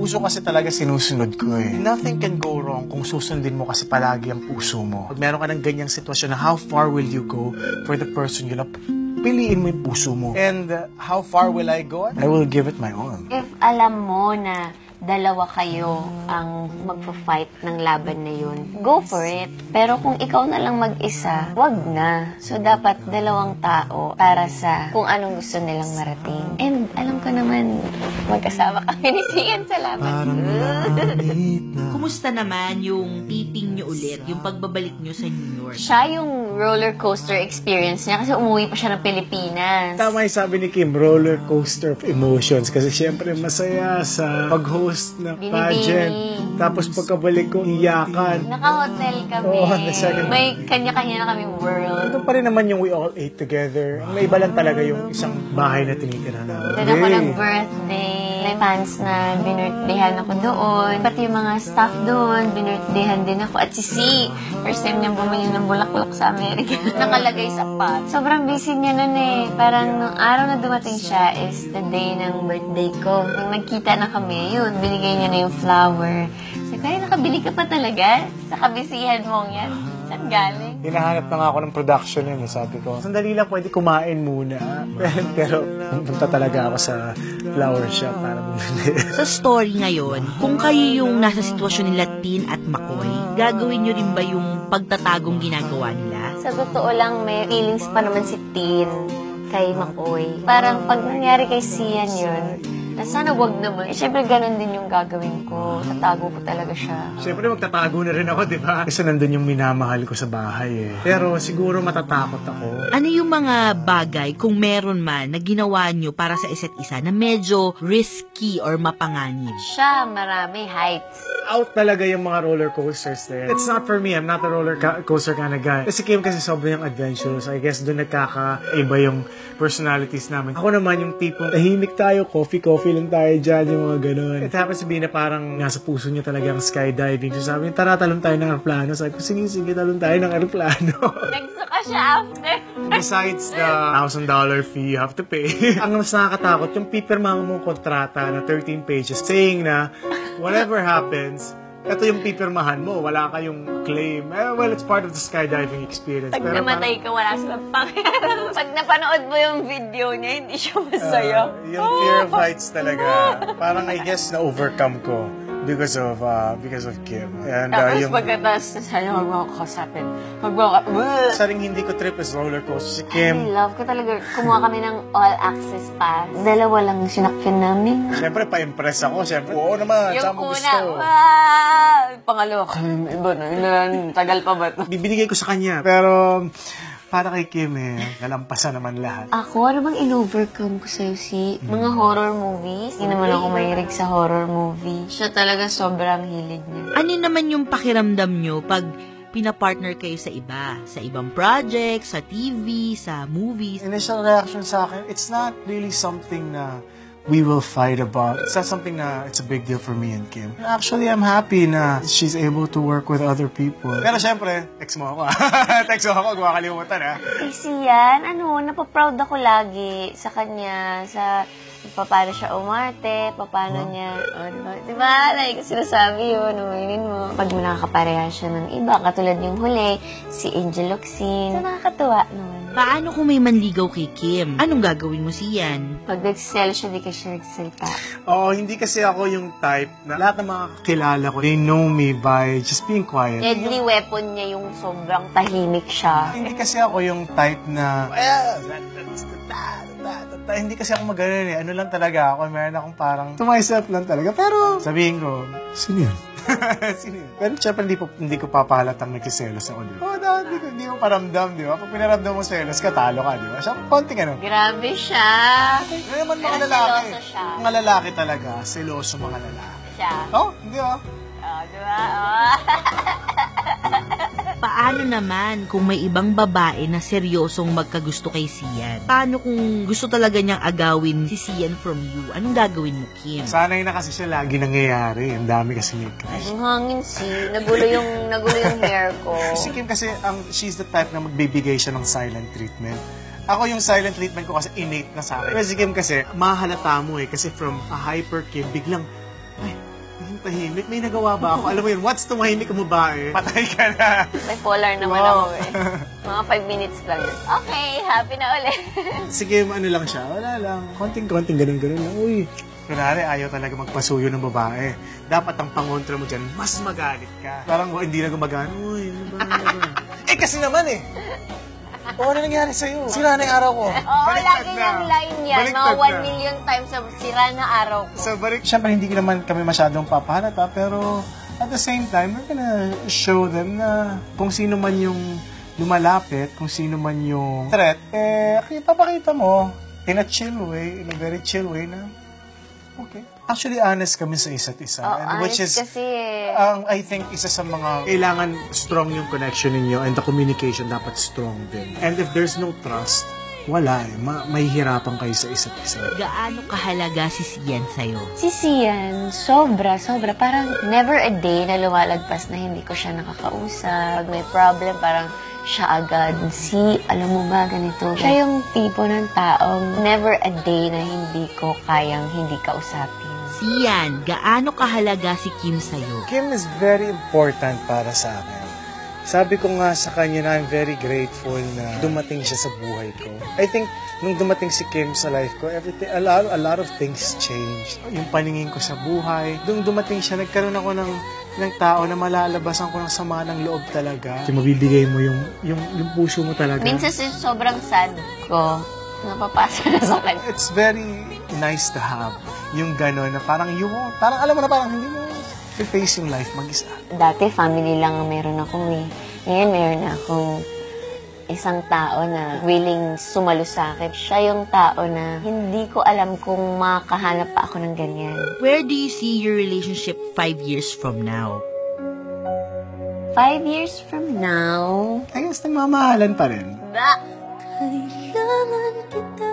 puso kasi talaga sinusunod ko eh. Nothing can go wrong kung susundin mo kasi palagi ang puso mo. Pag meron ka ng ganyang sitwasyon na how far will you go for the person you love, piliin mo yung puso mo. And how far will I go? I will give it my all. If alam mo na dalawa kayo ang magpa-fight ng laban na yun, go for it. Pero kung ikaw na lang mag-isa, wag na. So, dapat dalawang tao para sa kung anong gusto nilang marating. And alam ko naman, magkasama kami ni Sian sa laban. Kumusta naman yung dating nyo ulit, yung pagbabalik nyo sa New York? Siya yung roller coaster experience niya kasi umuwi pa siya ng Pilipinas. Tama yung sabi ni Kim, roller coaster of emotions. Kasi syempre masaya sa pag-host ng pageant. Tapos pagkabalik ko, iyakan. Naka-hotel kami. May kanya-kanya na kaming world. Ito pa rin naman yung we all ate together. Ang may iba lang talaga yung isang bahay na tinitira namin. Doon ako nag-birthday. May fans na binirthdayhan ako doon. Pati yung mga staff doon, binirthdayhan din ako. At si C, first time niya bumili ng bulaklak sa Amerika. Nakalagay sa pot. Sobrang busy niya nun eh. Parang nung araw na dumating siya is the day ng birthday ko. Nung nagkita na kami, yun, binigay niya na yung flower. Sabi, kaya nakabili ka pa talaga? Sa kabisihan mong yan. Saan galing? Hinahanap na nga ako ng production yun. Sabi ko, sandali lang pwede kumain muna. Pero pumunta talaga ako sa flower shop para bumili. Sa story ngayon, kung kayo yung nasa sitwasyon nila Tin at McCoy, gagawin nyo rin ba yung pagtatagong ginagawa nila? Sa totoo lang, may feelings pa naman si Tin kay McCoy. Parang pag nangyari kay Sian yun, na sana wag naman. Eh, syempre, ganun din yung gagawin ko. Tatago ko talaga siya. Syempre, magtatago na rin ako, di ba? Kasi nandun yung minamahal ko sa bahay eh. Pero siguro matatakot ako. Ano yung mga bagay, kung meron man, na ginawa nyo para sa isa't isa na medyo risky or mapanganib? Siya, marami heights. Out talaga yung mga roller coasters there. It's not for me. I'm not a roller coaster kind of guy. Kasi Kim kasi sobrang adventurous. I guess doon nagkakaiba yung personalities namin. Ako naman yung tipong tahimik tayo, coffee lang tayo dyan, yung mga ganun. It happens to be na parang nasa puso niya talaga ang skydiving. So sabi niya, tara, talon tayo ng aeroplano. Sabi ko, sige, talon tayo ng aeroplano. Nagsuka siya after. Besides the $1,000 fee you have to pay, ang mas nakakatakot, yung pipirma mong kontrata na 13 pages saying na whatever happens, ito yung pipirmahan mo, wala kayong claim. Well, it's part of the skydiving experience. Pag namatay ka, wala silang pakialam. Pag napanood mo yung video niya, hindi siya masaya. Yung fear of heights talaga, parang I guess na-overcome ko because of Kim. And tapos pagkatapos, sana huwag mo ako kasapin. Saring hindi ko trip is roller coaster. Si Kim. I love ko talaga. Kumuha kami ng all-access pass. Dalawa lang sinakyan namin. Siyempre, pa-impress ako. Siyempre, oo naman. Yung mo una, gusto. Pangalawa, iba na. Tagal pa ba ito? Bibinigay ko sa kanya. Pero para kay Kim nalampasan naman lahat. Ako, ano bang in-overcome ko sa'yo mga horror movies? Hindi naman ako mahilig sa horror movie. Siya talaga sobrang hilig niya. Ano naman yung pakiramdam nyo pag pinapartner kayo sa iba? Sa ibang projects, sa TV, sa movies? Initial reaction sa akin, it's not really something na we will fight about. It's not something na it's a big deal for me and Kim. Actually, I'm happy na she's able to work with other people. Pero syempre, text mo ako. Text mo ako, gumakalimutan Kasi yan, napaproud ako lagi sa kanya, sa paano siya umarte, paano niya, diba? Like, sinasabi yun, uminin mo. Pag nakakapareha siya ng iba, katulad yung huli, si Angel Locsin. So, nakakatuwa naman. Paano kung may manligaw kay Kim? Anong gagawin mo siyan? Pag nagsisel siya, di ka siya nagsisalita. Oo, hindi kasi ako yung type na lahat ng mga kakilala ko, they know me by just being quiet. Deadly weapon niya yung sobrang tahimik siya. Hindi kasi ako yung type na, hindi kasi ako maganon Ano lang talaga ako, meron akong parang to myself lang talaga. Pero sabihin ko, sino yun? Sino yun? Pero syempre hindi ko papahalatang nagsiselos ako, di ba? Hindi ko paramdam, di ba? Pag pinaramdam mo selos ka, talo ka, di ba? Siya, konting Grabe siya. Ano naman mga Pero lalaki? seloso siya. Mga lalaki talaga, seloso mga lalaki. Siya. Hindi ba? Di ba? Paano naman kung may ibang babae na seryosong magkagusto kay Sian? Paano kung gusto talaga niyang agawin si Sian from you? Anong gagawin mo, Kim? Sanay na kasi siya lagi nangyayari. Ang dami kasi may crush. Ang hangin nagulo yung hair ko. Si Kim kasi, she's the type na magbibigay siya ng silent treatment. Ako yung silent treatment ko kasi innate na sa akin. Pero si Kim kasi, mahalata mo kasi from a hyper Kim, biglang, ay, tahimik? May nagawa ba ako? Alam mo yun, once tumahimik ang babae, patay ka na. Bipolar naman Wow. ako eh. Mga 5 minutes lang. Okay, happy na ulit. Sige, ano lang siya, wala lang. Konting-konting, ganun-ganun lang. Uy, kunwari, ayaw talaga magpasuyo ng babae. Dapat ang pangontra mo dyan, mas magalit ka. Parang hindi na gumagana. Uy, ano ba? Eh, kasi naman eh. O, ano nangyari sa'yo? Sira na yung araw ko. Oo, Baliktad lagi na. ng line yan. Baliktad Mga 1 na. million times sa sira na araw ko. So, Siyempre, hindi naman kami masyadong papahalata, pero at the same time, we're gonna show them na kung sino man yung lumalapit, kung sino man yung threat, papakita mo in a chill way, in a very chill way na, okay. Actually, honest kami sa isa't isa. Oh, and which is, honest kasi eh. I think, isa sa mga kailangan strong yung connection ninyo and the communication dapat strong din. And if there's no trust, wala eh. Mahihirapan kayo sa isa't isa. Gaano kahalaga si Sian sa'yo? Si Sian, sobra. Parang never a day na lumalagpas na hindi ko siya nakakausap. Pag may problem, parang siya agad. Alam mo ba, ganito. Siya yung tipo ng taong never a day na hindi ko kayang hindi kausapin. Sian, gaano kahalaga si Kim sa'yo? Kim is very important para sa akin. Sabi ko nga sa kanya na I'm very grateful na dumating siya sa buhay ko. I think nung dumating si Kim sa life ko, a lot of things changed. Yung paningin ko sa buhay. Nung dumating siya, nagkaroon ako ng tao na malalabasan ko ng sama ng loob talaga. Mabibigay mo yung puso mo talaga. Minsan sobrang sad ko, napapasa na sa kanya. It's very nice to have yung gano'n na parang alam mo na parang hindi mo face yung life mag-isa. Dati family lang ang meron ako eh. Ngayon meron akong isang tao na willing sumalo sa akin. Siya yung tao na hindi ko alam kung makahanap pa ako ng ganyan. Where do you see your relationship 5 years from now? 5 years from now, I guess nagmamahalan pa rin. kailangan kita.